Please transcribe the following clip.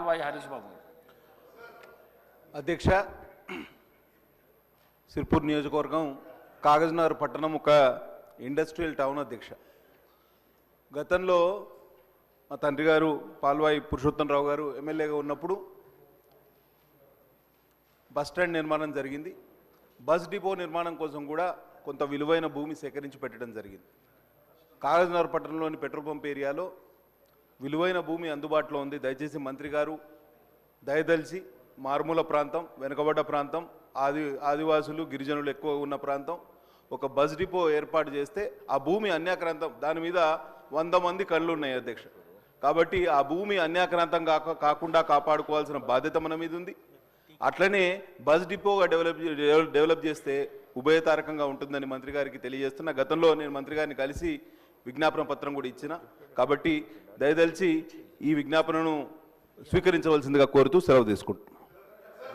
Why Harish బాబు. అధ్యక్ష, సిర్పూర్ నియోజకవర్గం కాగజ్నగర్ పట్టణం ఒక ఇండస్ట్రియల్ టౌన్ అధ్యక్ష. గతంలో మా తండ్రి గారు పాల్వాయి పురుషోత్తమరావు గారు ఎమ్మెల్యేగా ఉన్నప్పుడు బస్ స్టాండ్ నిర్మాణం జరిగింది. బస్ డిపో నిర్మాణం కోసం కూడా కొంత విలువైన భూమి సేకరించి పెట్టడం జరిగింది. కాగజ్నగర్ పట్టణంలోని పెట్రోల్ పంప్ ఏరియాలో విలువైన భూమి అందుబాటులో ఉంది. దయచేసి మంత్రి గారు దయదలిచి మారుమూల ప్రాంతం, వెనుకబడ్డ ప్రాంతం, ఆదివాసులు గిరిజనులు ఎక్కువ ఉన్న ప్రాంతం ఒక బస్ డిపో ఏర్పాటు చేస్తే ఆ భూమి అన్యాక్రాంతం, దాని మీద 100 మంది కళ్ళు ఉన్నాయి అధ్యక్ష. కాబట్టి ఆ భూమి అన్యాక్రాంతం కాకుండా కాపాడుకోవాల్సిన బాధ్యత మన మీద ఉంది. అట్లనే బస్ డిపోగా డెవలప్ చేస్తే ఉభయతారకంగా ఉంటుందని మంత్రి గారికి తెలియజేస్తున్నా. గతంలో నేను మంత్రి గారిని కలిసి విజ్ఞాపన పత్రం కూడా ఇచ్చిన. కాబట్టి దయదలిచి ఈ విజ్ఞాపనను స్వీకరించవలసిందిగా కోరుతూ సెలవు తీసుకుంటున్నాను.